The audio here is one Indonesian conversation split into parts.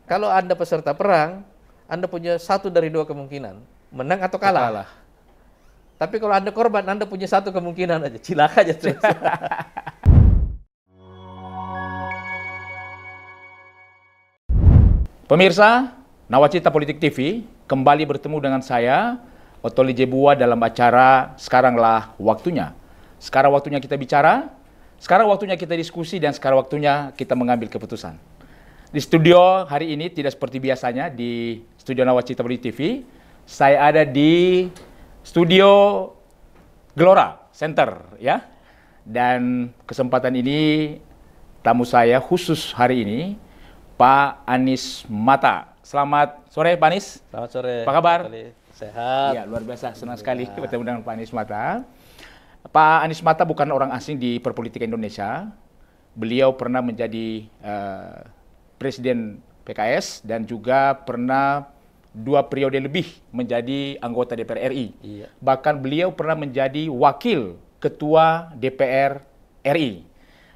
Kalau Anda peserta perang, Anda punya satu dari dua kemungkinan, menang atau kalah. Tapi kalau Anda korban, Anda punya satu kemungkinan aja, cilaka aja terus. Pemirsa, Nawacita Politik TV kembali bertemu dengan saya, Ottoli Jebua, dalam acara Sekaranglah Waktunya. Sekarang waktunya kita bicara, sekarang waktunya kita diskusi, dan sekarang waktunya kita mengambil keputusan. Di studio hari ini tidak seperti biasanya di studio Nawacita Politik TV. Saya ada di studio Gelora Center, ya. Dan kesempatan ini tamu saya khusus hari ini, Pak Anies Mata. Selamat sore, Pak Anies. Selamat sore. Apa kabar? Sehat. Ya, luar biasa. Senang sekali bertemu dengan Pak Anies Mata. Pak Anies Mata bukan orang asing di perpolitikan Indonesia. Beliau pernah menjadi Presiden PKS dan juga pernah 2 periode lebih menjadi anggota DPR RI. Iya. Bahkan beliau pernah menjadi Wakil Ketua DPR RI.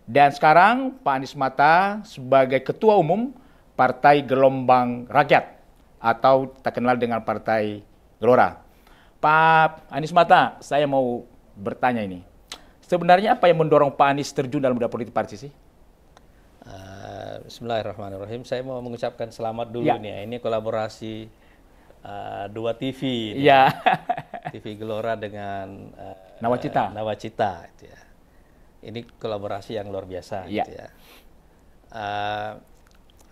Dan sekarang Pak Anies Mata sebagai Ketua Umum Partai Gelombang Rakyat atau tak kenal dengan Partai Gelora. Pak Anies Mata, saya mau bertanya ini. Sebenarnya apa yang mendorong Pak Anies terjun dalam dunia politik partai sih? Bismillahirrahmanirrahim. Saya mau mengucapkan selamat dulu Ya. nih. Ini kolaborasi dua TV. Ya. TV Gelora dengan Nawacita. Nawacita. Gitu ya. Ini kolaborasi yang luar biasa. Ya. Gitu ya.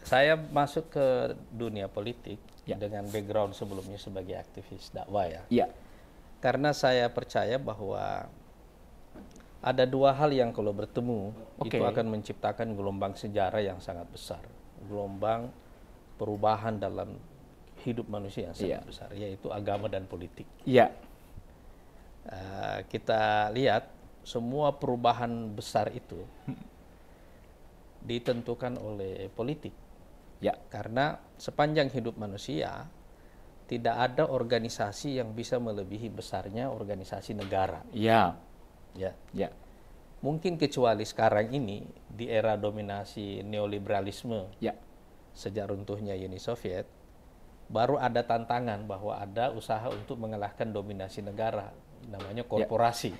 Saya masuk ke dunia politik dengan background sebelumnya sebagai aktivis dakwah ya. Ya. Karena saya percaya bahwa ada dua hal yang kalau bertemu itu akan menciptakan gelombang sejarah yang sangat besar. Gelombang perubahan dalam hidup manusia yang sangat besar, yaitu agama dan politik. Iya. Kita lihat semua perubahan besar itu ditentukan oleh politik. Ya. Karena sepanjang hidup manusia tidak ada organisasi yang bisa melebihi besarnya organisasi negara. Ya. Ya. Ya. Mungkin kecuali sekarang ini di era dominasi neoliberalisme. Ya. Sejak runtuhnya Uni Soviet, baru ada tantangan bahwa ada usaha untuk mengalahkan dominasi negara, namanya korporasi.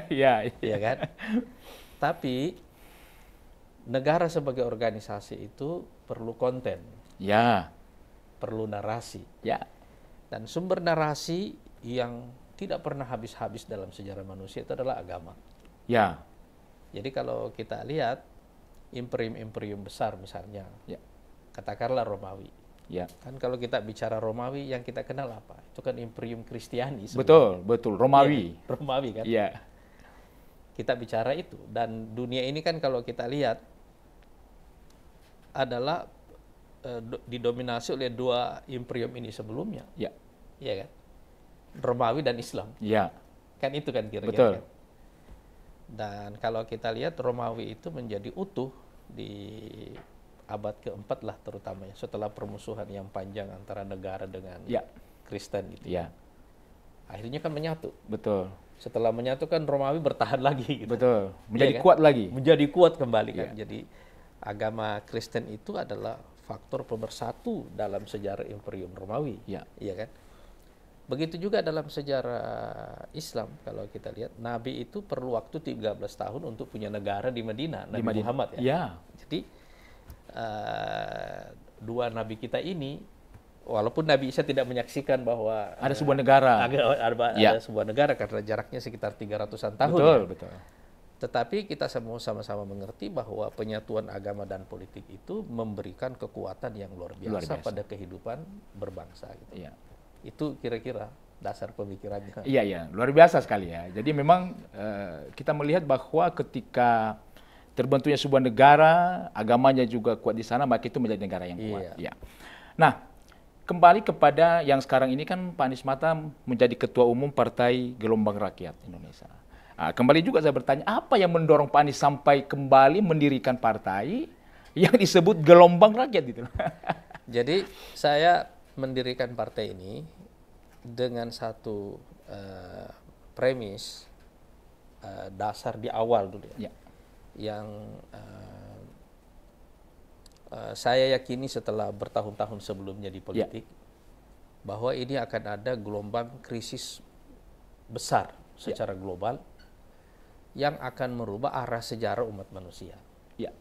Ya. Ya kan? Tapi negara sebagai organisasi itu perlu konten. Ya. Perlu narasi. Ya. Dan sumber narasi yang tidak pernah habis-habis dalam sejarah manusia itu adalah agama. Ya. Jadi kalau kita lihat imperium-imperium besar misalnya, katakanlah Romawi. Ya. Kan kalau kita bicara Romawi yang kita kenal apa? Itu kan imperium Kristiani. Betul, Romawi. Ya, Romawi kan. Iya. Kita bicara itu, dan dunia ini kan kalau kita lihat adalah didominasi oleh dua imperium ini sebelumnya. Ya. Iya kan? Romawi dan Islam. Ya. Kan itu kan kira-kira. Betul. Kan? Dan kalau kita lihat Romawi itu menjadi utuh di abad keempat lah terutamanya, setelah permusuhan yang panjang antara negara dengan Kristen gitu. Ya. Akhirnya kan menyatu. Betul. Setelah menyatu kan Romawi bertahan lagi gitu. Betul. Menjadi kan? Kuat lagi. Menjadi kuat kembali kan. Jadi agama Kristen itu adalah faktor pemersatu dalam sejarah Imperium Romawi. Iya kan? Begitu juga dalam sejarah Islam, kalau kita lihat, Nabi itu perlu waktu 13 tahun untuk punya negara di Madinah, Nabi Muhammad ya. Ya. Jadi, dua Nabi kita ini, walaupun Nabi Isa tidak menyaksikan bahwa ada sebuah negara. Ada sebuah negara karena jaraknya sekitar 300-an tahun. Betul, ya. betul. Tetapi kita semua sama-sama mengerti bahwa penyatuan agama dan politik itu memberikan kekuatan yang luar biasa pada kehidupan berbangsa. Gitu. Iya. Itu kira-kira dasar pemikirannya. Iya, luar biasa sekali ya. Jadi memang kita melihat bahwa ketika terbentuknya sebuah negara, agamanya juga kuat di sana, maka itu menjadi negara yang kuat. Iya. Nah, kembali kepada yang sekarang ini kan Pak Anies Mata menjadi Ketua Umum Partai Gelombang Rakyat Indonesia. Nah, kembali juga saya bertanya, apa yang mendorong Pak Anies sampai kembali mendirikan partai yang disebut Gelombang Rakyat gitu? Jadi saya mendirikan partai ini dengan satu premis dasar di awal dulu ya, yang saya yakini setelah bertahun-tahun sebelumnya di politik, bahwa ini akan ada gelombang krisis besar secara global yang akan merubah arah sejarah umat manusia. Ya,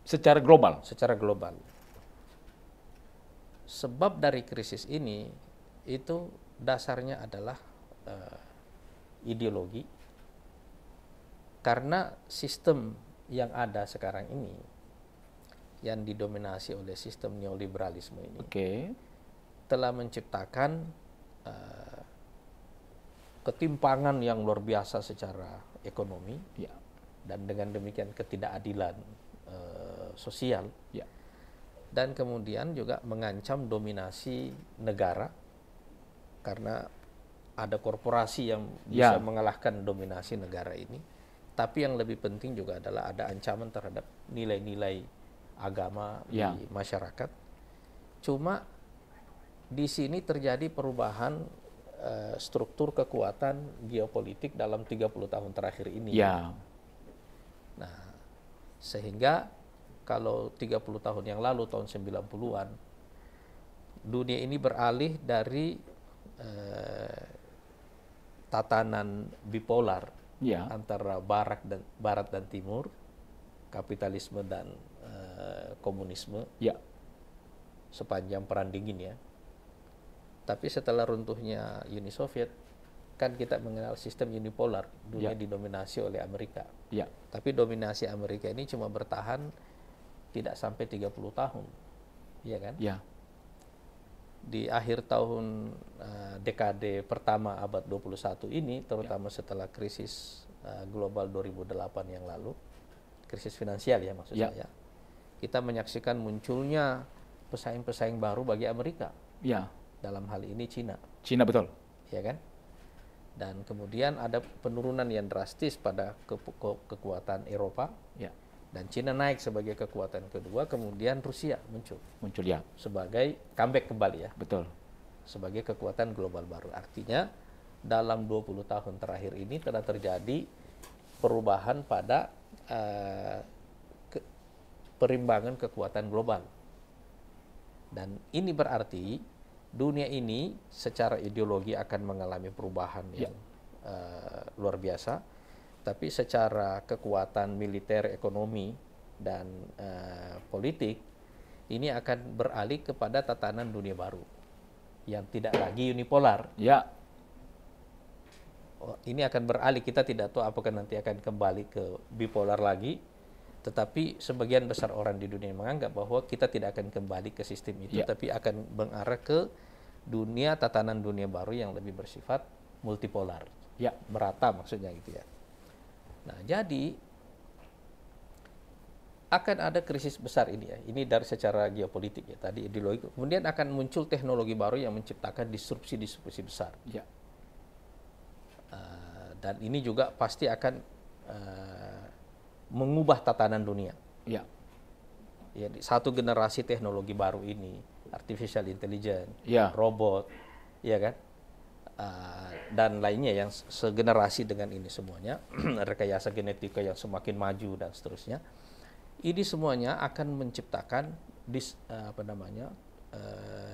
secara global. Secara global. Sebab dari krisis ini itu dasarnya adalah ideologi, karena sistem yang ada sekarang ini yang didominasi oleh sistem neoliberalisme ini telah menciptakan ketimpangan yang luar biasa secara ekonomi, dan dengan demikian ketidakadilan sosial, dan kemudian juga mengancam dominasi negara karena ada korporasi yang bisa mengalahkan dominasi negara ini. Tapi yang lebih penting juga adalah ada ancaman terhadap nilai-nilai agama di masyarakat. Cuma di sini terjadi perubahan struktur kekuatan geopolitik dalam 30 tahun terakhir ini. Nah, sehingga kalau 30 tahun yang lalu, tahun 90-an, dunia ini beralih dari tatanan bipolar antara barat dan timur, kapitalisme dan komunisme sepanjang Perang Dingin ya. Tapi setelah runtuhnya Uni Soviet, kan kita mengenal sistem unipolar, dunia didominasi oleh Amerika. Tapi dominasi Amerika ini cuma bertahan tidak sampai 30 tahun, ya kan? Di akhir tahun dekade pertama abad 21 ini, terutama setelah krisis global 2008 yang lalu, krisis finansial ya maksud saya, kita menyaksikan munculnya pesaing-pesaing baru bagi Amerika. Dalam hal ini Cina. Cina, betul. Ya kan? Dan kemudian ada penurunan yang drastis pada kekuatan Eropa. Dan Cina naik sebagai kekuatan kedua, kemudian Rusia muncul sebagai comeback kembali ya. Betul. Sebagai kekuatan global baru. Artinya dalam 20 tahun terakhir ini telah terjadi perubahan pada perimbangan kekuatan global. Dan ini berarti dunia ini secara ideologi akan mengalami perubahan yang luar biasa, tapi secara kekuatan militer, ekonomi, dan politik ini akan beralih kepada tatanan dunia baru yang tidak lagi unipolar. Ini akan beralih, kita tidak tahu apakah nanti akan kembali ke bipolar lagi, tetapi sebagian besar orang di dunia menganggap bahwa kita tidak akan kembali ke sistem itu, tapi akan mengarah ke dunia, tatanan dunia baru yang lebih bersifat multipolar, merata maksudnya gitu ya. Nah, jadi akan ada krisis besar ini ya. Ini dari secara geopolitik ya, tadi ideologi. Kemudian akan muncul teknologi baru yang menciptakan disrupsi besar. Dan ini juga pasti akan mengubah tatanan dunia. Satu generasi teknologi baru ini, artificial intelligence, robot, ya kan, dan lainnya yang segenerasi dengan ini semuanya, rekayasa genetika yang semakin maju dan seterusnya. Ini semuanya akan menciptakan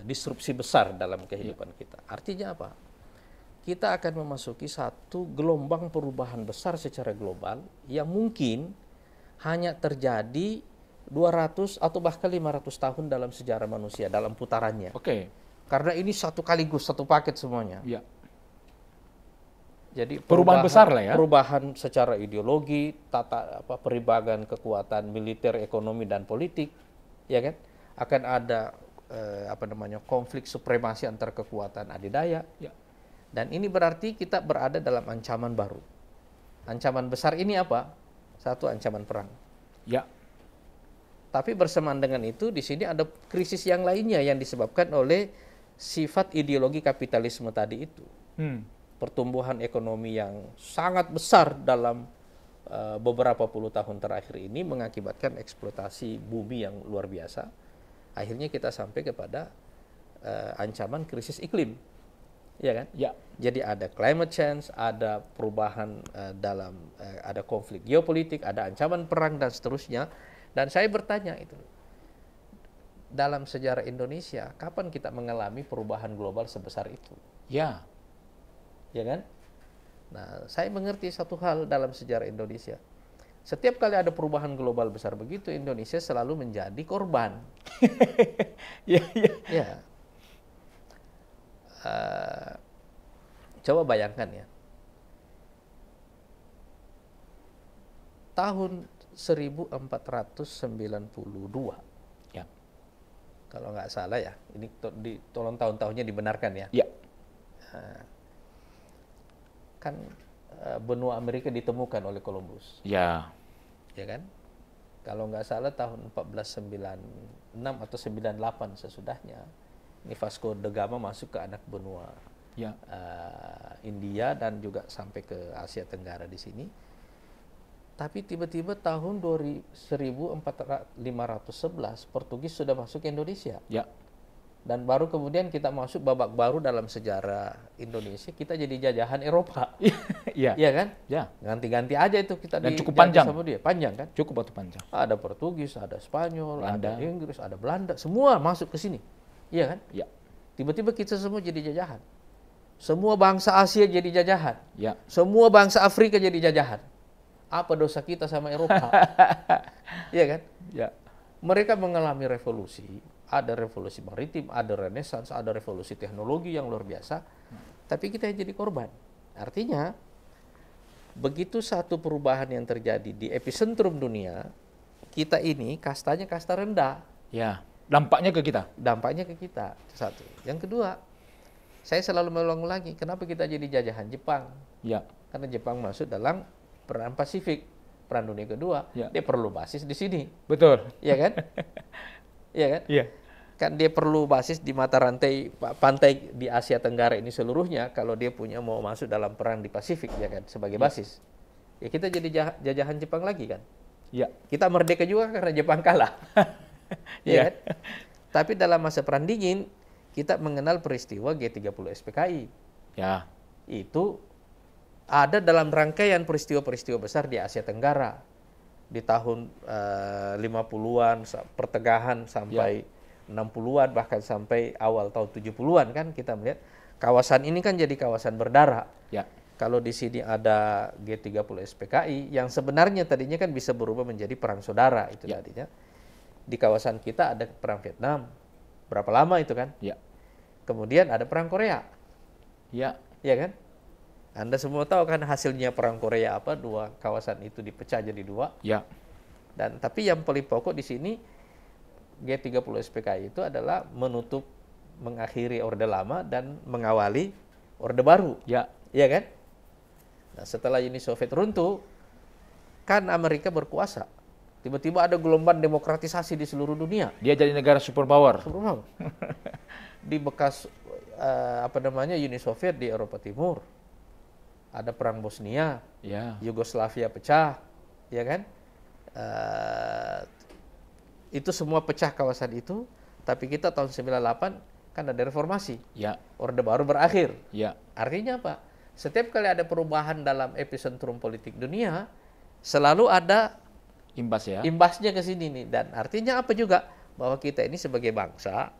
disrupsi besar dalam kehidupan kita. Artinya apa? Kita akan memasuki satu gelombang perubahan besar secara global yang mungkin hanya terjadi 200 atau bahkan 500 tahun dalam sejarah manusia, dalam putarannya. Karena ini satu paket semuanya. Jadi perubahan besar lah ya. Perubahan secara ideologi, perimbangan kekuatan militer, ekonomi dan politik, ya kan? Akan ada konflik supremasi antar kekuatan adidaya. Dan ini berarti kita berada dalam ancaman baru. Ancaman besar ini apa? Satu, ancaman perang. Tapi bersamaan dengan itu, di sini ada krisis yang lainnya yang disebabkan oleh sifat ideologi kapitalisme tadi itu. Pertumbuhan ekonomi yang sangat besar dalam beberapa puluh tahun terakhir ini mengakibatkan eksploitasi bumi yang luar biasa. Akhirnya kita sampai kepada ancaman krisis iklim. Ya kan? Jadi ada climate change, ada perubahan ada konflik geopolitik, ada ancaman perang dan seterusnya. Dan saya bertanya itu, dalam sejarah Indonesia, kapan kita mengalami perubahan global sebesar itu? Ya. Ya kan? Nah, saya mengerti satu hal dalam sejarah Indonesia. Setiap kali ada perubahan global besar begitu, Indonesia selalu menjadi korban. Ya, ya. Ya. Coba bayangkan ya. Tahun 1492. Ya. Kalau nggak salah ya, ini tolong tahun-tahunnya dibenarkan ya. Ya. Kan benua Amerika ditemukan oleh Columbus. Ya. Ya kan? Kalau nggak salah tahun 1496 atau 98 sesudahnya, ini Vasco da Gama masuk ke anak benua Ya. India dan juga sampai ke Asia Tenggara di sini. Tapi tiba-tiba tahun 1511 Portugis sudah masuk ke Indonesia. Ya. Dan baru kemudian kita masuk babak baru dalam sejarah Indonesia, kita jadi jajahan Eropa. Iya. Iya kan? Ya. Ganti-ganti aja itu kita Dan cukup dijajah panjang. sama dia. Panjang kan? Cukup waktu panjang. Ada Portugis, ada Spanyol, Belanda. ada Inggris, ada Belanda, semua masuk ke sini. Iya kan? Ya. Tiba-tiba kita semua jadi jajahan. Semua bangsa Asia jadi jajahan. Ya. Semua bangsa Afrika jadi jajahan. Apa dosa kita sama Eropa? Iya kan? Ya. Mereka mengalami revolusi, ada revolusi maritim, ada renaissance, ada revolusi teknologi yang luar biasa, tapi kita yang jadi korban. Artinya, begitu satu perubahan yang terjadi di epicentrum dunia, kita ini kastanya kasta rendah. Ya. Dampaknya ke kita. Dampaknya ke kita, satu. Yang kedua, saya selalu mengulang lagi, kenapa kita jadi jajahan Jepang? Ya. Karena Jepang masuk dalam perang Pasifik, perang dunia kedua, Ya. dia perlu basis di sini. Betul. Iya kan? Iya kan? Iya. Kan dia perlu basis di mata rantai pantai di Asia Tenggara ini seluruhnya kalau dia punya mau masuk dalam perang di Pasifik ya kan sebagai basis. Ya kita jadi jajahan Jepang lagi kan. Ya. Kita merdeka juga karena Jepang kalah. Ya kan? Tapi dalam masa perang dingin kita mengenal peristiwa G30 SPKI. Ya. Itu ada dalam rangkaian peristiwa-peristiwa besar di Asia Tenggara di tahun 50-an pertengahan sampai 60-an bahkan sampai awal tahun 70-an kan kita melihat kawasan ini kan jadi kawasan berdarah. Ya. Kalau di sini ada G30 SPKI yang sebenarnya tadinya kan bisa berubah menjadi perang saudara itu tadinya. Di kawasan kita ada perang Vietnam. Berapa lama itu kan? Ya. Kemudian ada perang Korea. Ya. Iya kan? Anda semua tahu kan hasilnya perang Korea apa? Dua kawasan itu dipecah jadi dua. Ya. Dan tapi yang paling pokok di sini G30 SPKI itu adalah menutup, mengakhiri Orde Lama dan mengawali Orde Baru. Ya. Iya kan? Nah, setelah Uni Soviet runtuh, kan Amerika berkuasa. Tiba-tiba ada gelombang demokratisasi di seluruh dunia. Dia jadi negara superpower. Di bekas Uni Soviet di Eropa Timur. Ada perang Bosnia, Ya. Yugoslavia pecah, ya kan? Itu semua pecah kawasan itu, tapi kita tahun 98 kan ada reformasi. Ya. Orde Baru berakhir. Ya. Artinya apa? Setiap kali ada perubahan dalam epicentrum politik dunia, selalu ada Imbas ya. imbasnya ke sini nih. Dan artinya apa juga? Bahwa kita ini sebagai bangsa,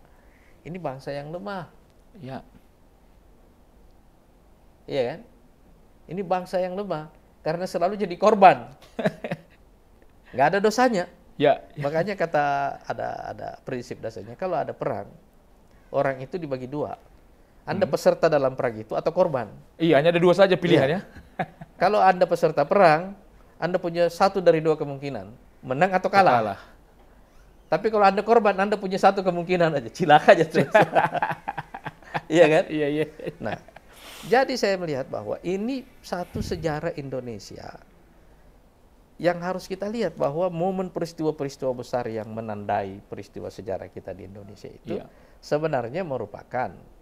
ini bangsa yang lemah. Ya. Iya kan? Ini bangsa yang lemah karena selalu jadi korban. Nggak ada dosanya. Ya. Makanya kata ada prinsip dasarnya kalau ada perang, orang itu dibagi dua. Anda peserta dalam perang itu atau korban. Iya, hanya ada dua saja pilihannya. Kalau Anda peserta perang, Anda punya satu dari dua kemungkinan, menang atau kalah. Tapi kalau Anda korban, Anda punya satu kemungkinan aja, cilaka aja terus. Iya kan? Iya, iya. Nah, jadi saya melihat bahwa ini satu sejarah Indonesia yang harus kita lihat bahwa momen peristiwa-peristiwa besar yang menandai peristiwa sejarah kita di Indonesia itu sebenarnya merupakan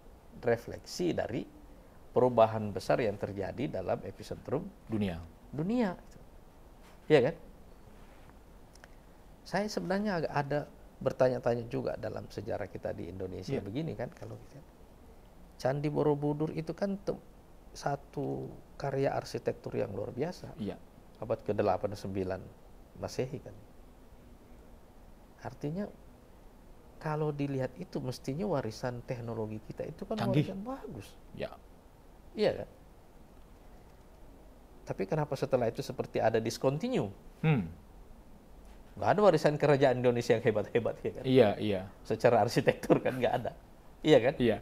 refleksi dari perubahan besar yang terjadi dalam epicentrum dunia. Iya kan? Saya sebenarnya agak ada bertanya-tanya juga dalam sejarah kita di Indonesia begini kan kalau kita Candi Borobudur itu kan satu karya arsitektur yang luar biasa. Iya. Abad ke-8 9 Masehi kan. Artinya kalau dilihat itu mestinya warisan teknologi kita itu kan canggih, warisan bagus. Ya. Iya kan? Tapi kenapa setelah itu seperti ada discontinue? Nggak ada warisan kerajaan Indonesia yang hebat-hebat ya kan? Iya, iya. Secara arsitektur kan nggak ada. Iya kan? Iya.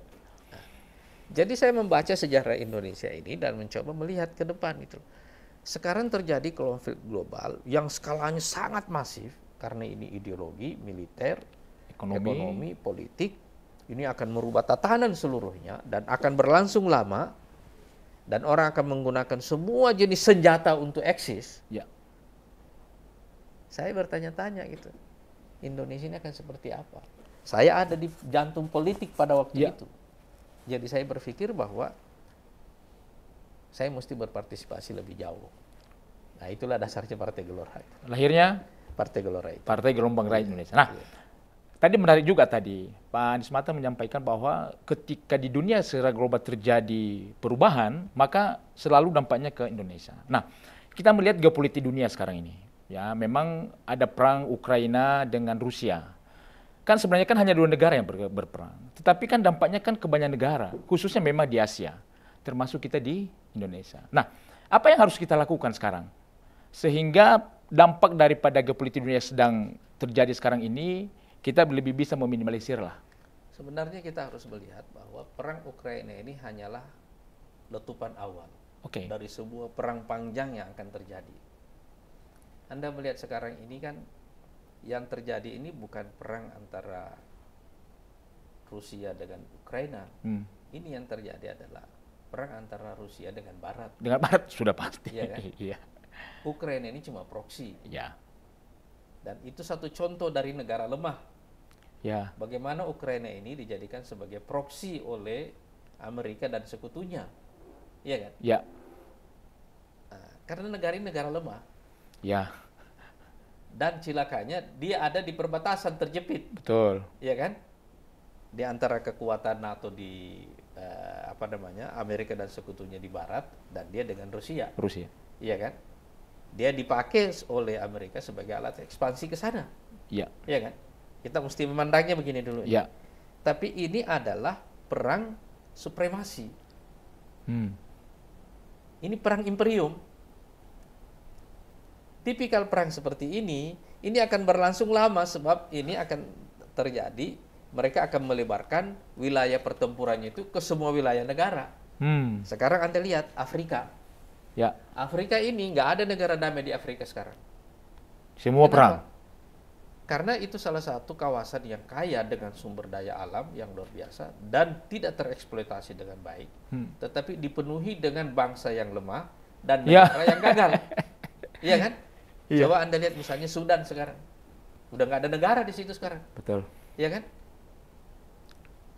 Jadi saya membaca sejarah Indonesia ini dan mencoba melihat ke depan itu. Sekarang terjadi konflik global yang skalanya sangat masif karena ini ideologi, militer, ekonomi, politik. Ini akan merubah tatanan seluruhnya dan akan berlangsung lama dan orang akan menggunakan semua jenis senjata untuk eksis. Ya. Saya bertanya-tanya gitu. Indonesia ini akan seperti apa? Saya ada di jantung politik pada waktu itu. Jadi saya berpikir bahwa saya mesti berpartisipasi lebih jauh. Nah, itulah dasarnya Partai Gelora. Lahirnya Partai Gelora itu. Partai Gelombang Rakyat Indonesia. Nah, tadi menarik juga tadi Pak Anies Mata menyampaikan bahwa ketika di dunia secara global terjadi perubahan, maka selalu dampaknya ke Indonesia. Nah, kita melihat geopolitik dunia sekarang ini. Ya, memang ada perang Ukraina dengan Rusia. Kan sebenarnya kan hanya 2 negara yang berperang. Tetapi kan dampaknya kan ke banyak negara, khususnya memang di Asia, termasuk kita di Indonesia. Nah, apa yang harus kita lakukan sekarang? Sehingga dampak daripada geopolitik dunia sedang terjadi sekarang ini, kita lebih bisa meminimalisir lah. Sebenarnya kita harus melihat bahwa perang Ukraina ini hanyalah letupan awal dari sebuah perang panjang yang akan terjadi. Anda melihat sekarang ini kan, yang terjadi ini bukan perang antara Rusia dengan Ukraina. Ini yang terjadi adalah perang antara Rusia dengan Barat. Dengan Barat sudah pasti. Iya kan? Iya. Ukraina ini cuma proksi. Ya. Dan itu satu contoh dari negara lemah. Ya. Bagaimana Ukraina ini dijadikan sebagai proksi oleh Amerika dan sekutunya. Iya kan? Ya. Nah, karena negara ini negara lemah. Ya. Dan cilakanya dia ada di perbatasan terjepit. Betul. Iya kan? Di antara kekuatan NATO di Amerika dan sekutunya di barat dan dia dengan Rusia. Iya kan? Dia dipakai oleh Amerika sebagai alat ekspansi ke sana. Iya. Iya kan? Kita mesti memandangnya begini dulu. Iya. Tapi ini adalah perang supremasi. Ini perang imperium. Tipikal perang seperti ini akan berlangsung lama sebab ini akan terjadi, mereka akan melebarkan wilayah pertempurannya itu ke semua wilayah negara. Sekarang Anda lihat Afrika. Ya. Afrika ini nggak ada negara damai di Afrika sekarang. Semua perang. Karena itu salah satu kawasan yang kaya dengan sumber daya alam yang luar biasa dan tidak tereksploitasi dengan baik, tetapi dipenuhi dengan bangsa yang lemah dan negara yang gagal. Iya kan? Iya. Coba Anda lihat misalnya Sudan sekarang. Udah nggak ada negara di situ sekarang. Betul. Iya kan?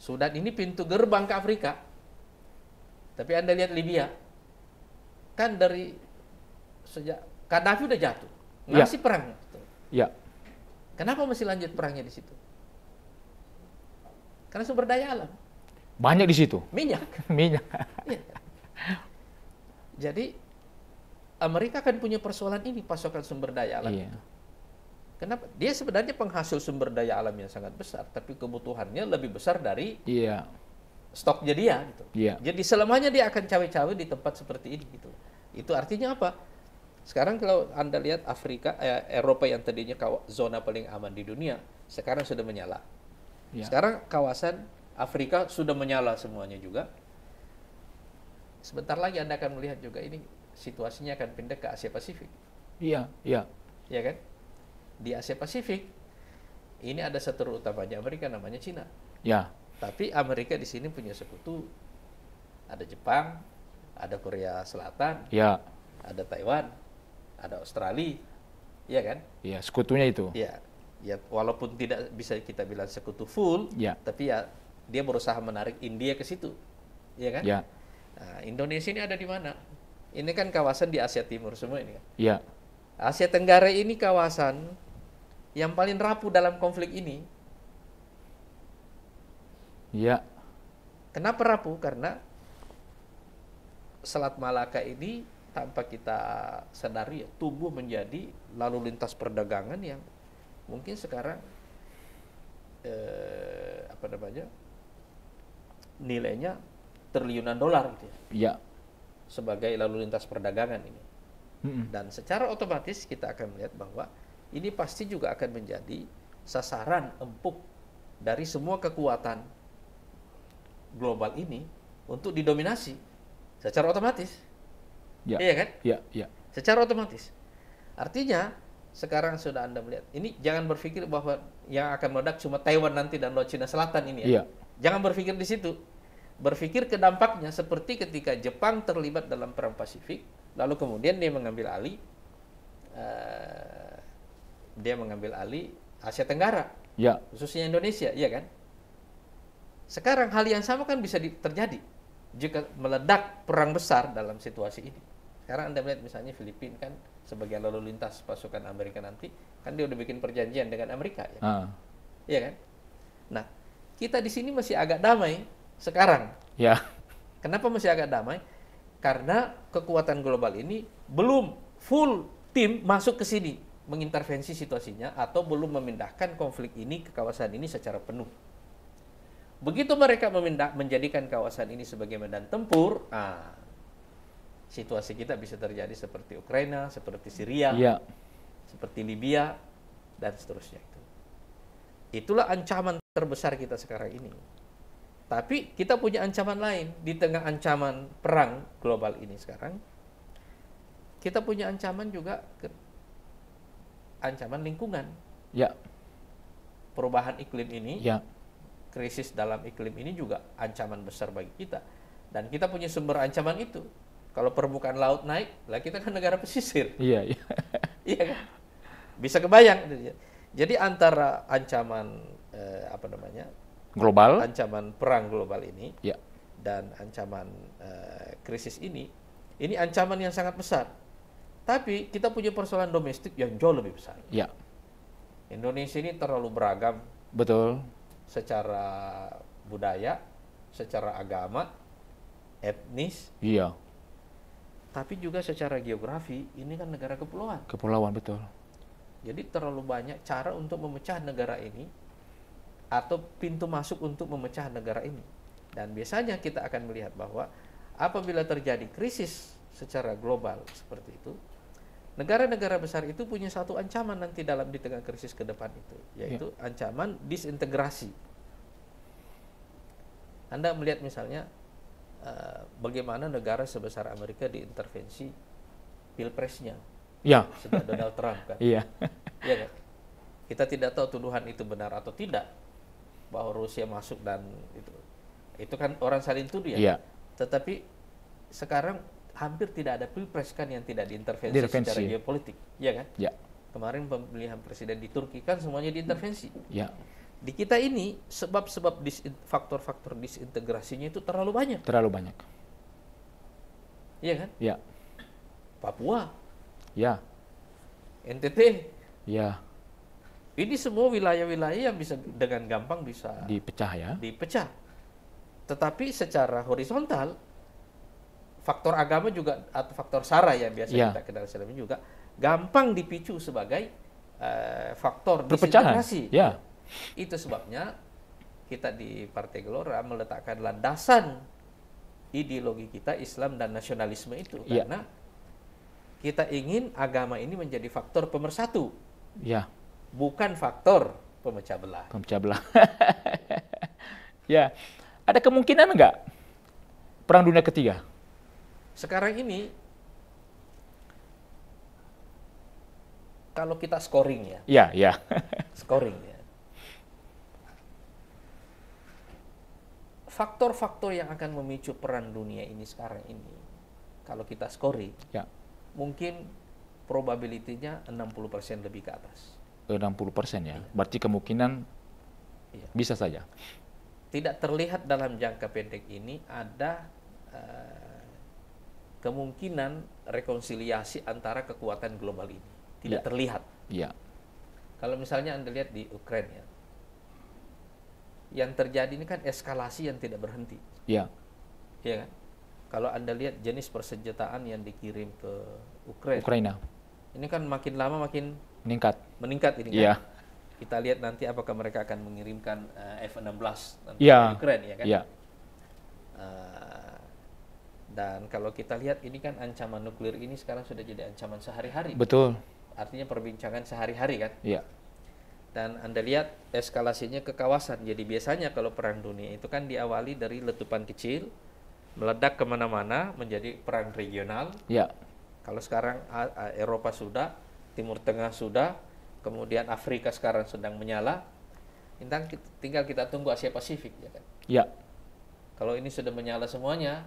Sudan ini pintu gerbang ke Afrika. Tapi Anda lihat Libya. Kan dari sejak Gaddafi udah jatuh. Masih perang. Iya. Kenapa masih lanjut perangnya di situ? Karena sumber daya alam. Banyak di situ. Minyak. Minyak. Ya. Jadi Amerika kan punya persoalan ini, pasokan sumber daya alam. Iya. Kenapa? Dia sebenarnya penghasil sumber daya alam yang sangat besar, tapi kebutuhannya lebih besar dari stoknya dia. Gitu. Iya. Jadi selamanya dia akan cawe-cawe di tempat seperti ini. Gitu. Itu artinya apa? Sekarang kalau Anda lihat Afrika, Eropa yang tadinya zona paling aman di dunia, sekarang sudah menyala. Iya. Sekarang kawasan Afrika sudah menyala semuanya juga. Sebentar lagi Anda akan melihat juga ini situasinya akan pindah ke Asia Pasifik. Iya, iya. Iya kan? Di Asia Pasifik ini ada satu utamanya Amerika namanya Cina. Ya. Tapi Amerika di sini punya sekutu. Ada Jepang, ada Korea Selatan, ya. Ada Taiwan, ada Australia. Iya kan? Iya, sekutunya itu. Iya. Ya, walaupun tidak bisa kita bilang sekutu full, tapi ya dia berusaha menarik India ke situ. Iya kan? Ya. Nah, Indonesia ini ada di mana? Ini kan kawasan di Asia Timur semua ini kan. Iya. Asia Tenggara ini kawasan yang paling rapuh dalam konflik ini. Iya. Kenapa rapuh? Karena Selat Malaka ini tanpa kita sadari tumbuh menjadi lalu lintas perdagangan yang mungkin sekarang apa namanya, nilainya triliunan dolar gitu ya. Ya. Sebagai lalu lintas perdagangan ini. Dan secara otomatis kita akan melihat bahwa ini pasti juga akan menjadi sasaran empuk dari semua kekuatan global ini untuk didominasi secara otomatis. Ya. Iya kan? Ya, ya. Secara otomatis. Artinya sekarang sudah Anda melihat, ini jangan berpikir bahwa yang akan meledak cuma Taiwan nanti dan Laut Cina Selatan ini ya. Ya. Jangan berpikir di situ. Berpikir ke dampaknya seperti ketika Jepang terlibat dalam Perang Pasifik, lalu kemudian dia mengambil alih Asia Tenggara, Ya. khususnya Indonesia, iya kan? Sekarang hal yang sama kan bisa terjadi jika meledak perang besar dalam situasi ini. Sekarang Anda melihat misalnya Filipina kan sebagai lalu lintas pasukan Amerika nanti, kan dia udah bikin perjanjian dengan Amerika, ya? Iya kan? Nah, kita di sini masih agak damai sekarang. Ya. Kenapa masih agak damai? Karena kekuatan global ini belum full tim masuk ke sini mengintervensi situasinya atau belum memindahkan konflik ini ke kawasan ini secara penuh. Begitu mereka menjadikan kawasan ini sebagai medan tempur, situasi kita bisa terjadi seperti Ukraina, seperti Syria, Ya. seperti Libya, dan seterusnya. Itulah ancaman terbesar kita sekarang ini. Tapi kita punya ancaman lain di tengah ancaman perang global ini sekarang. Kita punya ancaman juga ancaman lingkungan. Ya. Perubahan iklim ini, Ya. krisis dalam iklim ini juga ancaman besar bagi kita. Dan kita punya sumber ancaman itu. Kalau permukaan laut naik, lah kita kan negara pesisir. Iya, iya. Iya kan? Bisa kebayang. Jadi antara ancaman Global, ancaman perang global ini, ya, dan ancaman krisis ini ancaman yang sangat besar. Tapi kita punya persoalan domestik yang jauh lebih besar. Ya. Indonesia ini terlalu beragam. Betul. Secara budaya, secara agama, etnis. Iya. Tapi juga secara geografi, ini kan negara kepulauan. Kepulauan, betul. Jadi terlalu banyak cara untuk memecah negara ini atau pintu masuk untuk memecah negara ini. Dan biasanya kita akan melihat bahwa apabila terjadi krisis secara global seperti itu, negara-negara besar itu punya satu ancaman nanti di tengah krisis ke depan itu, yaitu ancaman disintegrasi. Anda melihat misalnya bagaimana negara sebesar Amerika diintervensi pilpresnya. Ya. Sejak Donald Trump kan. Iya. Iya kan? Kita tidak tahu tuduhan itu benar atau tidak bahwa Rusia masuk dan itu kan orang saling tuduh ya. Iya. Tetapi sekarang hampir tidak ada pilpres kan yang tidak diintervensi secara geopolitik, ya kan? Ya. Kemarin pemilihan presiden di Turki kan semuanya diintervensi. Ya. Di kita ini sebab-sebab faktor-faktor disintegrasinya itu terlalu banyak. Terlalu banyak. Iya kan? Ya. Papua. Ya. NTT. Ya. Ini semua wilayah-wilayah yang bisa dengan gampang bisa dipecah ya. Dipecah. Tetapi secara horizontal faktor agama juga atau faktor sara yang biasa kita kenal selama ini juga gampang dipicu sebagai faktor disintegrasi. Ya. Itu sebabnya kita di Partai Gelora meletakkan landasan ideologi kita Islam dan nasionalisme itu karena kita ingin agama ini menjadi faktor pemersatu. Ya. Bukan faktor pemecah belah. Pemecah belah. Ya. Ada kemungkinan enggak Perang Dunia Ketiga? Sekarang ini kalau kita scoring ya. Iya, iya. Scoring ya. Faktor-faktor yang akan memicu perang dunia ini sekarang ini kalau kita scoring, mungkin probability-nya 60% lebih ke atas. 60% ya. Berarti kemungkinan bisa saja. Tidak terlihat dalam jangka pendek ini ada kemungkinan rekonsiliasi antara kekuatan global ini. Tidak terlihat. Iya. Kalau misalnya Anda lihat di Ukraina, yang terjadi ini kan eskalasi yang tidak berhenti. Iya. Iya kan? Kalau Anda lihat jenis persenjataan yang dikirim ke Ukraina. Ukraina. Ini kan makin lama makin meningkat ini kan. Iya. Kita lihat nanti apakah mereka akan mengirimkan F-16 nanti Ya. ke Ukraina, ya kan? Ya. Dan kalau kita lihat ini kan ancaman nuklir ini sekarang sudah jadi ancaman sehari-hari. Betul. Artinya perbincangan sehari-hari kan? Ya. Dan Anda lihat eskalasinya ke kawasan. Jadi biasanya kalau perang dunia itu kan diawali dari letupan kecil, meledak kemana-mana menjadi perang regional. Ya. Kalau sekarang Eropa sudah, Timur Tengah sudah, kemudian Afrika sekarang sedang menyala, tinggal kita tunggu Asia Pasifik, ya kan? Ya. Kalau ini sudah menyala semuanya,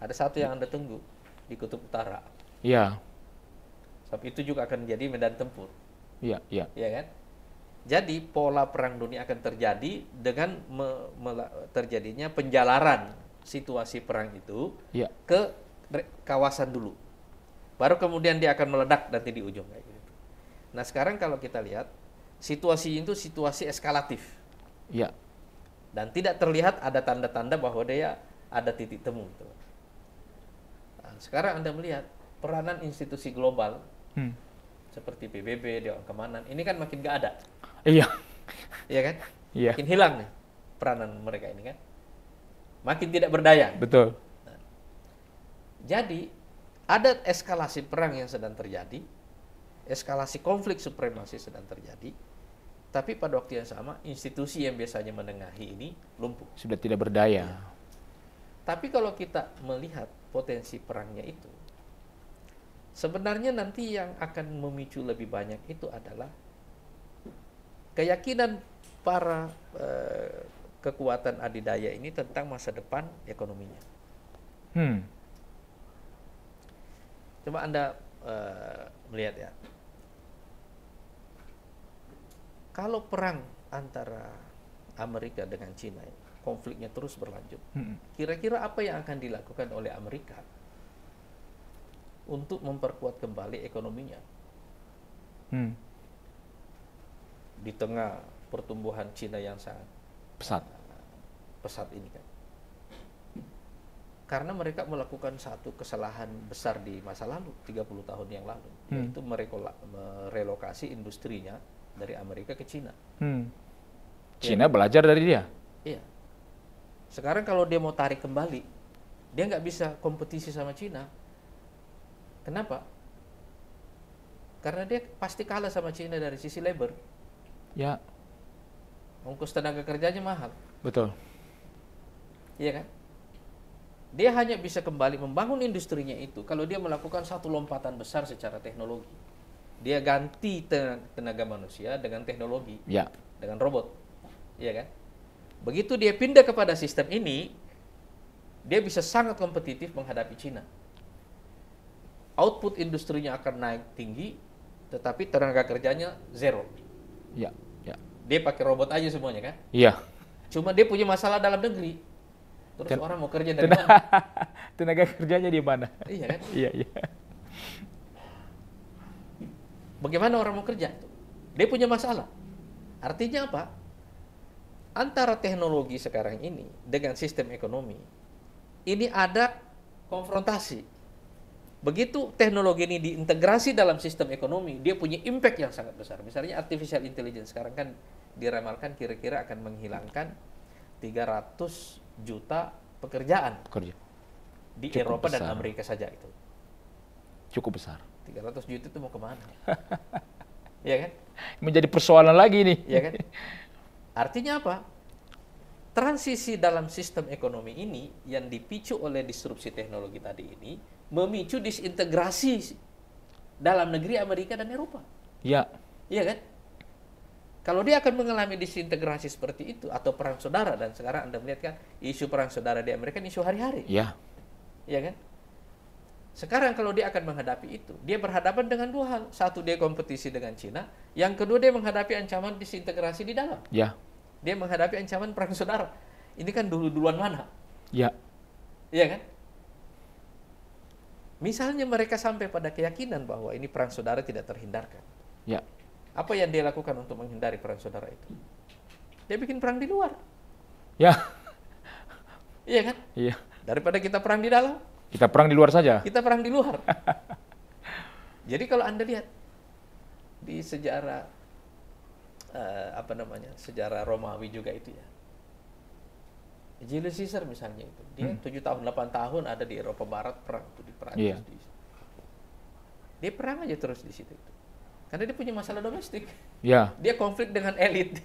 ada satu yang Anda tunggu di Kutub Utara. Ya. Sebab itu juga akan menjadi medan tempur. Ya. Ya. Ya kan? Jadi pola perang dunia akan terjadi dengan terjadinya penjalaran situasi perang itu Ya. ke kawasan dulu. Baru kemudian dia akan meledak nanti di ujung kayak gitu. Nah, sekarang kalau kita lihat situasi itu situasi eskalatif. Ya. Dan tidak terlihat ada tanda-tanda bahwa dia ada titik temu gitu. Nah, sekarang Anda melihat peranan institusi global seperti PBB, Dewan Keamanan, ini kan makin gak ada. Iya. Iya kan? Iya. Makin hilang nih peranan mereka ini kan. Makin tidak berdaya. Betul. Nah, jadi ada eskalasi perang yang sedang terjadi, eskalasi konflik supremasi sedang terjadi, tapi pada waktu yang sama institusi yang biasanya menengahi ini lumpuh. Sudah tidak berdaya. Ya. Tapi kalau kita melihat potensi perangnya itu, sebenarnya nanti yang akan memicu lebih banyak itu adalah keyakinan para kekuatan adidaya ini tentang masa depan ekonominya. Coba Anda melihat ya, kalau perang antara Amerika dengan Cina, konfliknya terus berlanjut, kira-kira apa yang akan dilakukan oleh Amerika untuk memperkuat kembali ekonominya? Di tengah pertumbuhan Cina yang sangat pesat ini kan. Karena mereka melakukan satu kesalahan besar di masa lalu, 30 tahun yang lalu, yaitu merelokasi industrinya dari Amerika ke Cina. Cina belajar dari dia. Iya. Sekarang kalau dia mau tarik kembali, dia nggak bisa kompetisi sama Cina. Kenapa? Karena dia pasti kalah sama Cina dari sisi labor. Ya. Ongkos tenaga kerjanya mahal. Betul. Iya kan? Dia hanya bisa kembali membangun industrinya itu kalau dia melakukan satu lompatan besar secara teknologi. Dia ganti tenaga manusia dengan teknologi, ya, dengan robot, iya kan? Begitu dia pindah kepada sistem ini, dia bisa sangat kompetitif menghadapi Cina. Output industrinya akan naik tinggi, tetapi tenaga kerjanya zero. Ya, ya. Dia pakai robot aja semuanya kan? Iya. Cuma dia punya masalah dalam negeri. Terus orang mau kerja dari mana? Tenaga kerjanya di mana? Iya kan? Iya, iya. Bagaimana orang mau kerja? Dia punya masalah. Artinya apa? Antara teknologi sekarang ini dengan sistem ekonomi, ini ada konfrontasi. Begitu teknologi ini diintegrasi dalam sistem ekonomi, dia punya impact yang sangat besar. Misalnya artificial intelligence sekarang kan diramalkan kira-kira akan menghilangkan 300 juta pekerjaan di cukup Eropa besar. Dan Amerika saja itu. Cukup besar. 300 juta itu mau kemana? Iya kan? Menjadi persoalan lagi nih. Iya kan? Artinya apa? Transisi dalam sistem ekonomi ini yang dipicu oleh disrupsi teknologi tadi ini memicu disintegrasi dalam negeri Amerika dan Eropa. Iya. Iya kan? Kalau dia akan mengalami disintegrasi seperti itu atau perang saudara, dan sekarang Anda melihat kan isu perang saudara di Amerika isu hari-hari. Iya. Iya kan? Sekarang kalau dia akan menghadapi itu, dia berhadapan dengan dua hal. Satu, dia kompetisi dengan Cina. Yang kedua, dia menghadapi ancaman disintegrasi di dalam. Iya. Dia menghadapi ancaman perang saudara. Ini kan duluan mana? Iya. Iya kan? Misalnya mereka sampai pada keyakinan bahwa ini perang saudara tidak terhindarkan. Iya. Apa yang dia lakukan untuk menghindari perang saudara itu? Dia bikin perang di luar. Ya. Iya kan? Iya. Daripada kita perang di dalam. Kita perang di luar saja. Kita perang di luar. Jadi kalau Anda lihat di sejarah sejarah Romawi juga itu ya. Julius Caesar misalnya itu, dia 7 tahun 8 tahun ada di Eropa Barat perang tuh di Prancis. Dia perang aja terus di situ itu. Karena dia punya masalah domestik. Dia konflik dengan elit.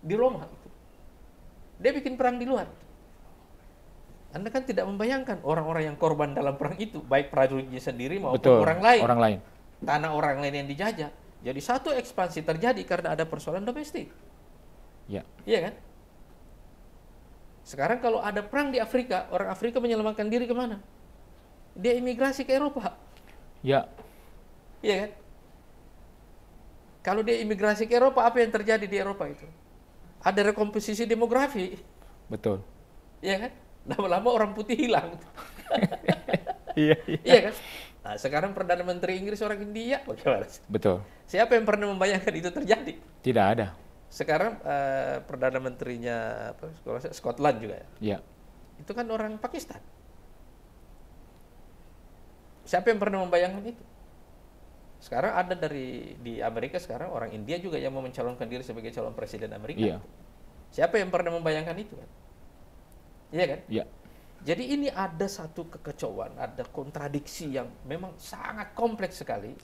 Di Roma itu. Dia bikin perang di luar. Anda kan tidak membayangkan orang-orang yang korban dalam perang itu, baik prajuritnya sendiri maupun orang lain. Tanah orang lain yang dijajah. Jadi satu ekspansi terjadi karena ada persoalan domestik. Iya kan? Sekarang kalau ada perang di Afrika, orang Afrika menyelamatkan diri kemana? Dia imigrasi ke Eropa. Iya kan? Kalau dia imigrasi ke Eropa, apa yang terjadi di Eropa itu? Ada rekomposisi demografi. Betul. Iya kan? Lama-lama orang putih hilang. Iya kan? Nah, sekarang Perdana Menteri Inggris orang India, bagaimana? Betul. Siapa yang pernah membayangkan itu terjadi? Tidak ada. Sekarang Perdana Menterinya Scotland juga ya? Itu kan orang Pakistan. Siapa yang pernah membayangkan itu? Sekarang ada di Amerika sekarang orang India juga yang mau mencalonkan diri sebagai calon presiden Amerika. Siapa yang pernah membayangkan itu kan? Iya kan? Jadi ini ada satu kekecauan, ada kontradiksi yang memang sangat kompleks sekali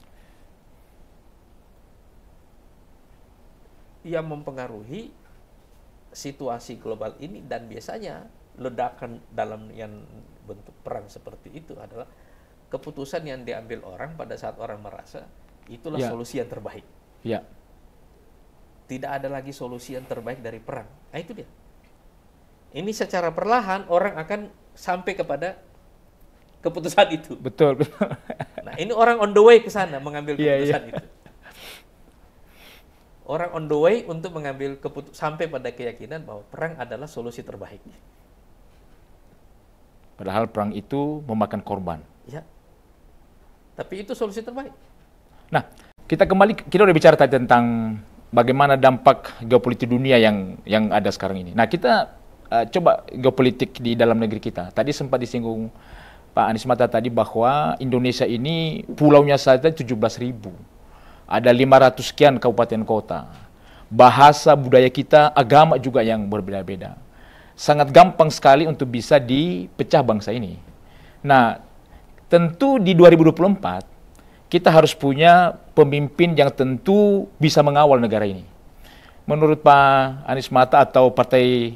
yang mempengaruhi situasi global ini, dan biasanya ledakan dalam yang bentuk perang seperti itu adalah keputusan yang diambil orang pada saat orang merasa itulah solusi yang terbaik. Tidak ada lagi solusi yang terbaik dari perang. Nah itu dia. Ini secara perlahan orang akan sampai kepada keputusan itu. Betul. Nah ini orang on the way ke sana mengambil keputusan itu. Orang on the way untuk mengambil sampai pada keyakinan bahwa perang adalah solusi terbaik. Padahal perang itu memakan korban. Tapi itu solusi terbaik. Nah, kita udah bicara tadi tentang bagaimana dampak geopolitik dunia yang ada sekarang ini. Nah, kita coba geopolitik di dalam negeri kita. Tadi sempat disinggung Pak Anies Mata tadi bahwa Indonesia ini pulaunya saja 17.000. Ada 500 sekian kabupaten kota. Bahasa, budaya kita, agama juga yang berbeda-beda. Sangat gampang sekali untuk bisa dipecah bangsa ini. Nah, tentu di 2024 kita harus punya pemimpin yang tentu bisa mengawal negara ini. Menurut Pak Anies Mata atau Partai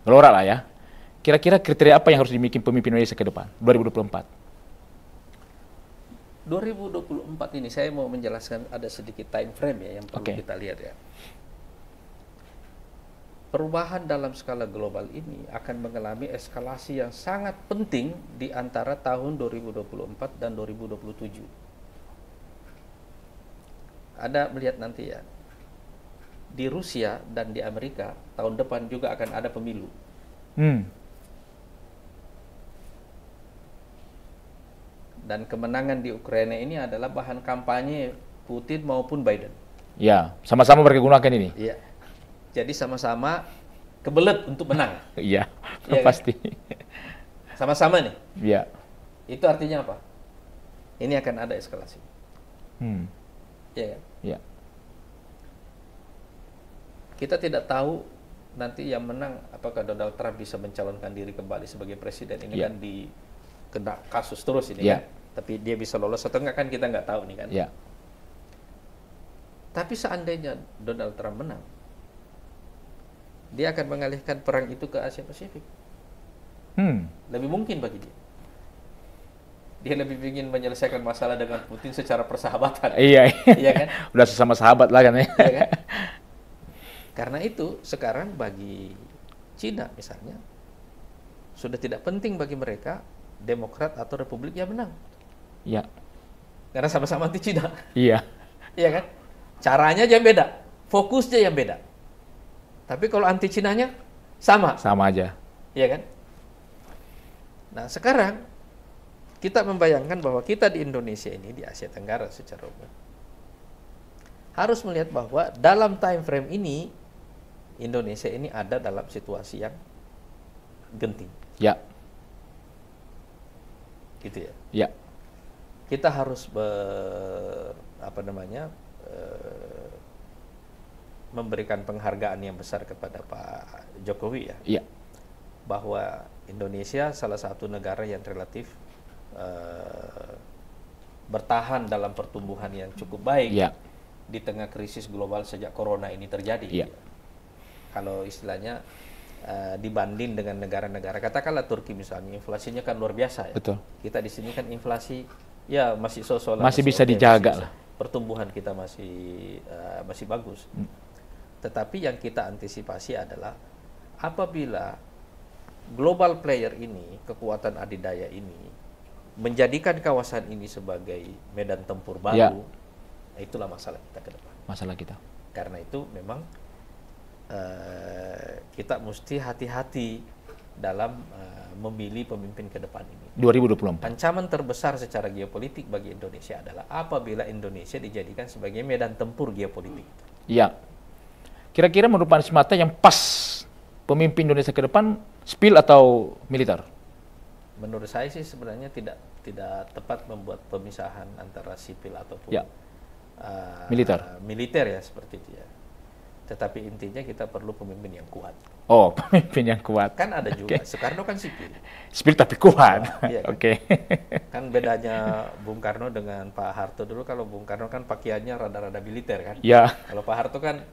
Gelora lah ya, kira-kira kriteria apa yang harus dimiliki pemimpin Indonesia ke depan 2024? 2024 ini saya mau menjelaskan ada sedikit time frame ya yang perlu kita lihat ya. Perubahan dalam skala global ini akan mengalami eskalasi yang sangat penting di antara tahun 2024 dan 2027. Ada melihat nanti ya, di Rusia dan di Amerika tahun depan juga akan ada pemilu. Dan kemenangan di Ukraina ini adalah bahan kampanye Putin maupun Biden. Ya, sama-sama berkegunakan ini. Iya. Jadi sama-sama kebelet untuk menang. Iya, pasti. Sama-sama nih. Iya. Itu artinya apa? Ini akan ada eskalasi. Iya kan? Iya. Kita tidak tahu nanti yang menang apakah Donald Trump bisa mencalonkan diri kembali sebagai presiden. Ini kan kena kasus terus ini kan. Tapi dia bisa lolos atau enggak kan kita nggak tahu nih kan. Tapi seandainya Donald Trump menang, dia akan mengalihkan perang itu ke Asia Pasifik. Lebih mungkin bagi dia. Dia lebih ingin menyelesaikan masalah dengan Putin secara persahabatan. Iya kan? Udah sesama sahabat lah kan ya. Iya kan? Karena itu sekarang bagi Cina misalnya sudah tidak penting bagi mereka Demokrat atau Republik yang menang. Iya. Karena sama-sama anti Cina. Iya. Iya kan? Caranya aja yang beda, fokusnya yang beda. Tapi kalau anti Cinanya sama. Sama aja. Iya kan? Nah, sekarang kita membayangkan bahwa kita di Indonesia ini, di Asia Tenggara secara umum, harus melihat bahwa dalam time frame ini Indonesia ini ada dalam situasi yang genting. Ya. Gitu ya. Ya. Kita harus memberikan penghargaan yang besar kepada Pak Jokowi ya. Iya. Bahwa Indonesia salah satu negara yang relatif bertahan dalam pertumbuhan yang cukup baik di tengah krisis global sejak corona ini terjadi. Kalau istilahnya dibanding dengan negara-negara, katakanlah Turki misalnya, inflasinya kan luar biasa ya. Betul. Kita di sini kan inflasi ya masih sosok masih bisa dijaga lah. Pertumbuhan kita masih bagus. Tetapi yang kita antisipasi adalah apabila global player ini, kekuatan adidaya ini menjadikan kawasan ini sebagai medan tempur baru, itulah masalah kita ke depan. Masalah kita. Karena itu memang kita mesti hati-hati dalam memilih pemimpin ke depan ini. 2024. Ancaman terbesar secara geopolitik bagi Indonesia adalah apabila Indonesia dijadikan sebagai medan tempur geopolitik. Iya. Kira-kira menurut Pak Smata yang pas pemimpin Indonesia ke depan, sipil atau militer? Menurut saya sih sebenarnya tidak tepat membuat pemisahan antara sipil ataupun militer ya seperti itu ya. Tetapi intinya kita perlu pemimpin yang kuat. Oh, pemimpin yang kuat. Kan ada juga, Soekarno kan sipil. Sipil tapi kuat. Iya kan? Oke. Kan bedanya Bung Karno dengan Pak Harto dulu, kalau Bung Karno kan pakaiannya rada-rada militer kan. Iya. Kalau Pak Harto kan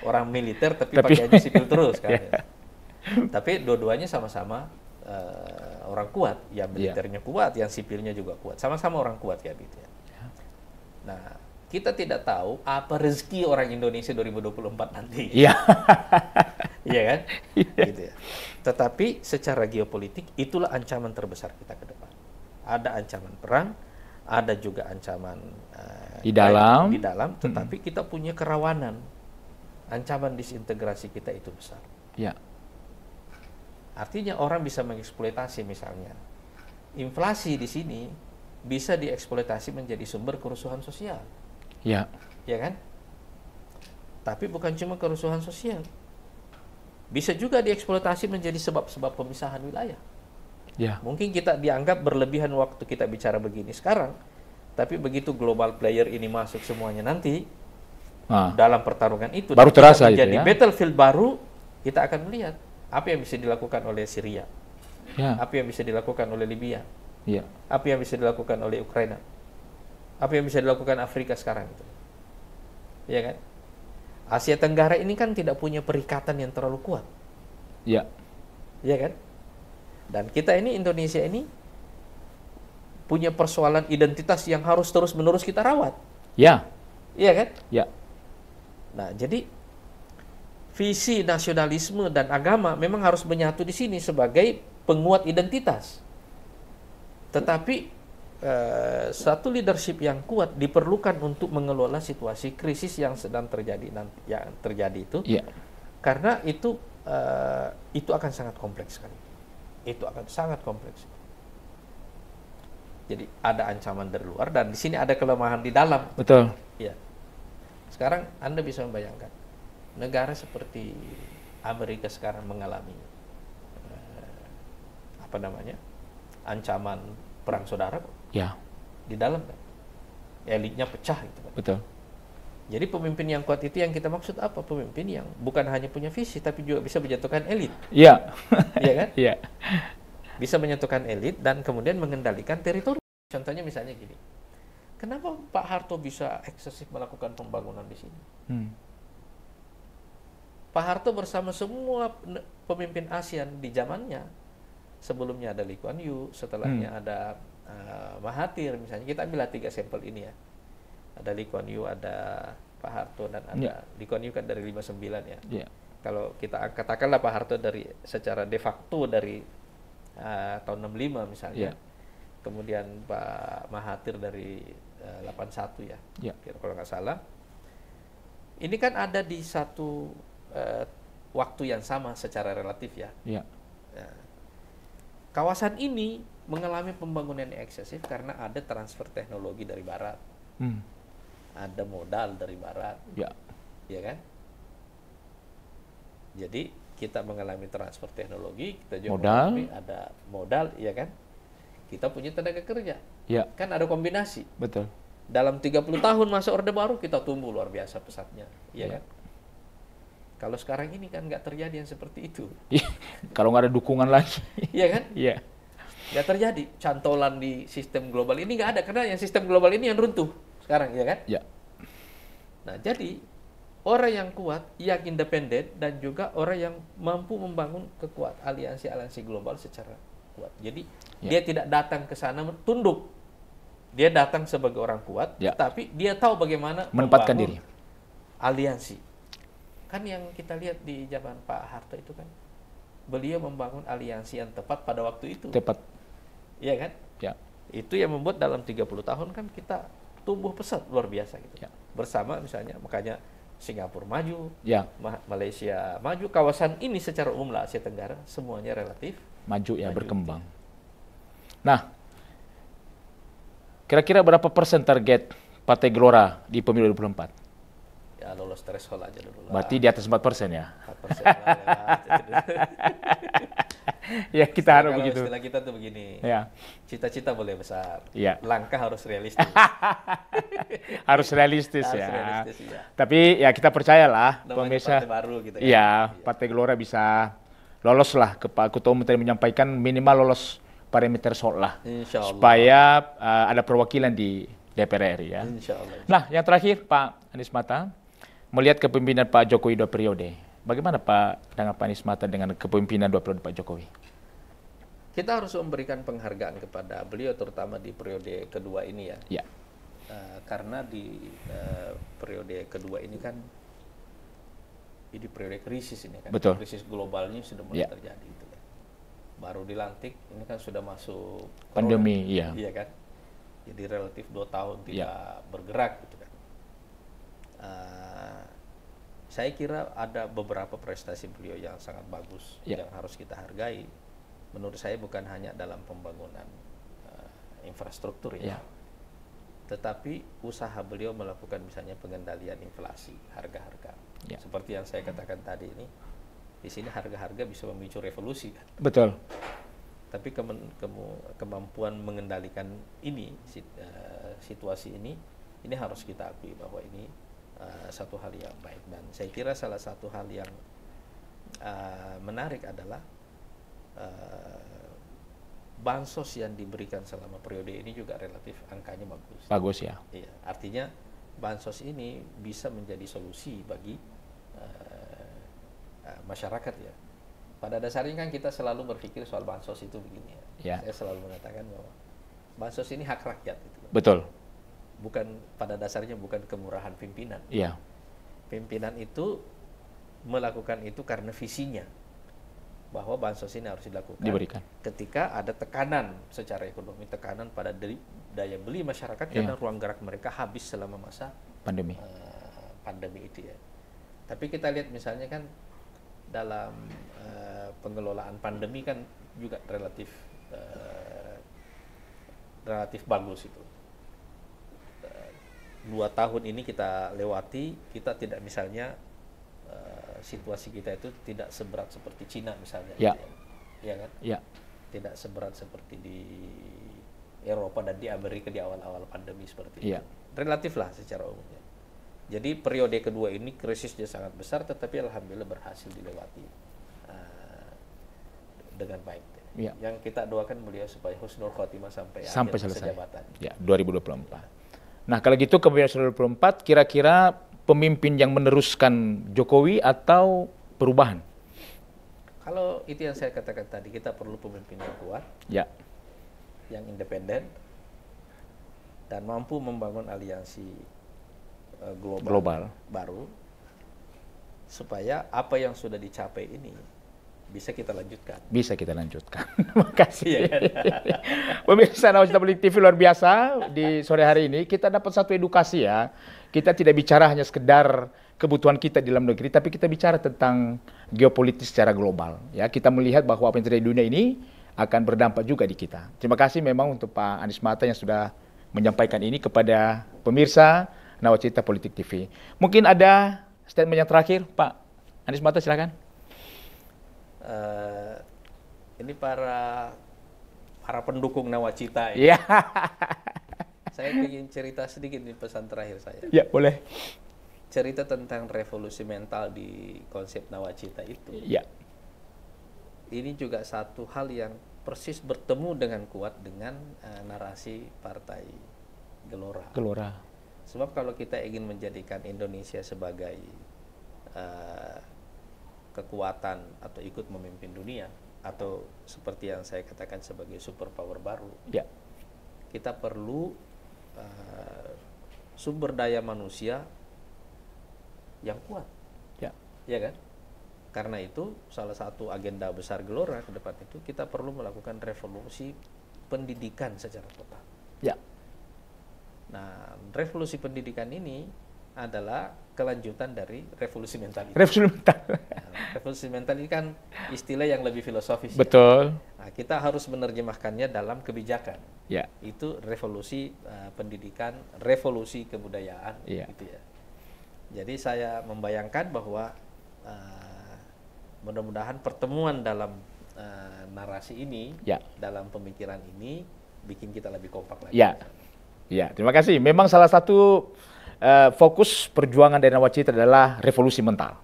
orang militer tapi pakaiannya sipil terus kan. Ya. Tapi dua-duanya sama-sama orang kuat. Ya militernya kuat, yang sipilnya juga kuat. Sama-sama orang kuat ya gitu ya. Nah, kita tidak tahu apa rezeki orang Indonesia 2024 nanti. Iya. Iya kan? Gitu ya. Tetapi secara geopolitik itulah ancaman terbesar kita ke depan. Ada ancaman perang, ada juga ancaman di dalam, tetapi kita punya kerawanan. Ancaman disintegrasi kita itu besar. Iya. Artinya orang bisa mengeksploitasi misalnya. Inflasi di sini bisa dieksploitasi menjadi sumber kerusuhan sosial. Ya. Ya kan? Tapi bukan cuma kerusuhan sosial. Bisa juga dieksploitasi menjadi sebab-sebab pemisahan wilayah. Ya. Mungkin kita dianggap berlebihan waktu kita bicara begini sekarang, tapi begitu global player ini masuk semuanya nanti, dalam pertarungan itu, baru terasa itu jadi ya. Battlefield baru, kita akan melihat apa yang bisa dilakukan oleh Syria, apa yang bisa dilakukan oleh Libya, apa yang bisa dilakukan oleh Ukraina, apa yang bisa dilakukan Afrika sekarang itu, ya kan? Asia Tenggara ini kan tidak punya perikatan yang terlalu kuat, ya kan? Dan kita ini Indonesia ini punya persoalan identitas yang harus terus-menerus kita rawat, iya kan? Nah, jadi visi nasionalisme dan agama memang harus menyatu di sini sebagai penguat identitas. Tetapi satu leadership yang kuat diperlukan untuk mengelola situasi krisis yang sedang terjadi itu, karena itu akan sangat kompleks sekali. Itu akan sangat kompleks. Jadi ada ancaman dari luar dan di sini ada kelemahan di dalam. Betul. Ya. Sekarang Anda bisa membayangkan negara seperti Amerika sekarang mengalami ancaman perang saudara kok. Ya. Di dalam kan. Elitnya pecah gitu kan. Betul. Jadi pemimpin yang kuat itu yang kita maksud apa? Pemimpin yang bukan hanya punya visi tapi juga bisa menjatuhkan elit. Iya. Iya kan? Iya. Bisa menjatuhkan elit dan kemudian mengendalikan teritori. Contohnya misalnya gini. Kenapa Pak Harto bisa eksesif melakukan pembangunan di sini? Pak Harto bersama semua pemimpin ASEAN di zamannya, sebelumnya ada Lee Kuan Yew, setelahnya ada Mahathir misalnya. Kita ambil 3 sampel ini ya. Ada Lee Kuan Yew, ada Pak Harto, dan ada Lee Kuan Yew kan dari 59 ya. Kalau kita katakanlah Pak Harto dari secara de facto dari tahun 65 misalnya. Kemudian Pak Mahathir dari 81 ya. Kalau nggak salah. Ini kan ada di satu waktu yang sama secara relatif ya. Kawasan ini mengalami pembangunan yang eksesif karena ada transfer teknologi dari Barat. Ada modal dari Barat. Ya kan? Jadi kita mengalami transfer teknologi, kita juga mengalami ada modal, ya kan? Kita punya tenaga kerja. Kan ada kombinasi. Betul. Dalam 30 tahun masa Orde Baru kita tumbuh luar biasa pesatnya, ya kan? Kalau sekarang ini kan nggak terjadi yang seperti itu. Kalau nggak ada dukungan lagi. Iya kan? Iya. Nggak terjadi. Cantolan di sistem global ini nggak ada, karena yang sistem global ini yang runtuh sekarang, ya kan? Ya. Nah, jadi orang yang kuat, yang independen, dan juga orang yang mampu membangun aliansi-aliansi global secara kuat. Jadi dia tidak datang ke sana tunduk. Dia datang sebagai orang kuat, tapi dia tahu bagaimana menempatkan diri. Aliansi. Kan yang kita lihat di zaman Pak Harto itu kan, beliau membangun aliansi yang tepat pada waktu itu. Tepat. Iya kan? Ya. Itu yang membuat dalam 30 tahun kan kita tumbuh pesat luar biasa gitu. Ya. Bersama misalnya, makanya Singapura maju, ya. Malaysia maju, kawasan ini secara umum lah Asia Tenggara semuanya relatif maju ya, berkembang. Nah, kira-kira berapa persen target Partai Gelora di pemilu 2024? Ya, lolos threshold aja dulu lah. Berarti di atas 4% ya? 4% lah. Ya, kita harus begitu. Istilah kita tuh begini. Ya. Cita-cita boleh besar. Ya. Langkah harus realistis. Harus realistis ya. Realistis, ya. Tapi ya kita percayalah pemirsa. Partai baru gitu kan. Iya, Partai Gelora bisa lolos lah. Pak Ketua Umum tadi menyampaikan minimal lolos parameter threshold lah. Insya Allah. Supaya ada perwakilan di DPR RI ya. Insya Allah. Nah, yang terakhir Pak Anies Mata, melihat kepemimpinan Pak Jokowi 2 periode, bagaimana Pak dengan Pak Anies Mata dengan kepemimpinan 2 periode Pak Jokowi? Kita harus memberikan penghargaan kepada beliau, terutama di periode kedua ini ya. Ya. Karena di periode kedua ini kan, ini periode krisis ini kan. Betul. Krisis globalnya sudah mulai terjadi. Gitu kan. Baru dilantik, ini kan sudah masuk pandemi, corona, iya kan. Jadi relatif 2 tahun tidak bergerak gitu kan. Saya kira ada beberapa prestasi beliau yang sangat bagus yang harus kita hargai. Menurut saya bukan hanya dalam pembangunan infrastruktur ya, tetapi usaha beliau melakukan misalnya pengendalian inflasi, harga-harga. Seperti yang saya katakan tadi ini, di sini harga-harga bisa memicu revolusi kan. Betul. Tapi kemampuan mengendalikan ini situasi ini harus kita akui bahwa ini satu hal yang baik. Dan saya kira salah satu hal yang menarik adalah bansos yang diberikan selama periode ini juga relatif angkanya bagus. Bagus ya. Iya, artinya bansos ini bisa menjadi solusi bagi masyarakat ya. Pada dasarnya kan kita selalu berpikir soal bansos itu begini ya. Saya selalu mengatakan bahwa bansos ini hak rakyat. Gitu. Betul. Bukan, pada dasarnya bukan kemurahan pimpinan. Iya. Pimpinan itu melakukan itu karena visinya bahwa bansos ini harus dilakukan. Diberikan. Ketika ada tekanan secara ekonomi, tekanan pada daya beli masyarakat karena ruang gerak mereka habis selama masa pandemi itu ya. Tapi kita lihat misalnya kan dalam pengelolaan pandemi kan juga relatif bagus itu. 2 tahun ini kita lewati, kita tidak misalnya situasi kita itu tidak seberat seperti Cina misalnya, ya kan? Ya. Tidak seberat seperti di Eropa dan di Amerika di awal-awal pandemi seperti itu. Relatif lah secara umumnya. Jadi periode kedua ini krisisnya sangat besar, tetapi alhamdulillah berhasil dilewati dengan baik. Ya. Yang kita doakan beliau supaya husnul khotimah sampai akhir selesai jabatan. Ya, 2024. Nah, kalau gitu kepemimpinan 2024 kira-kira pemimpin yang meneruskan Jokowi atau perubahan? Kalau itu yang saya katakan tadi, kita perlu pemimpin yang kuat, yang independen, dan mampu membangun aliansi global baru, supaya apa yang sudah dicapai ini bisa kita lanjutkan. Bisa kita lanjutkan. Terima kasih. Pemirsa Nawacita Politik TV luar biasa, di sore hari ini kita dapat satu edukasi ya. Kita tidak bicara hanya sekedar kebutuhan kita di dalam negeri, tapi kita bicara tentang geopolitik secara global. Ya, kita melihat bahwa apa yang terjadi di dunia ini akan berdampak juga di kita. Terima kasih memang untuk Pak Anies Mata yang sudah menyampaikan ini kepada pemirsa Nawacita Politik TV. Mungkin ada statement yang terakhir, Pak Anies Mata, silakan. Ini para pendukung Nawacita ini. Yeah. Saya ingin cerita sedikit di pesan terakhir saya. Ya, boleh. cerita tentang revolusi mental di konsep nawacita itu, ini juga satu hal yang persis bertemu dengan kuat dengan narasi Partai Gelora. Sebab kalau kita ingin menjadikan Indonesia sebagai kekuatan atau ikut memimpin dunia, atau seperti yang saya katakan sebagai superpower baru, kita perlu sumber daya manusia yang kuat, ya kan? Karena itu salah satu agenda besar Gelora ke depan itu kita perlu melakukan revolusi pendidikan secara total. Nah, revolusi pendidikan ini adalah kelanjutan dari revolusi mental itu. Revolusi mental ini kan istilah yang lebih filosofis. Betul. Nah, kita harus menerjemahkannya dalam kebijakan. Itu revolusi pendidikan, revolusi kebudayaan, gitu ya. Jadi saya membayangkan bahwa mudah-mudahan pertemuan dalam narasi ini, dalam pemikiran ini, bikin kita lebih kompak lagi. Terima kasih. Memang salah satu fokus perjuangan dari Nawacita adalah revolusi mental.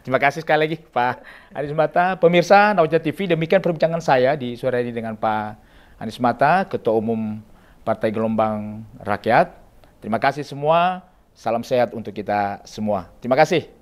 Terima kasih sekali lagi Pak Anies Mata. Pemirsa Nawacita TV, demikian perbincangan saya di sore ini dengan Pak Anies Mata, Ketua Umum Partai Gelombang Rakyat. Terima kasih semua. Salam sehat untuk kita semua. Terima kasih.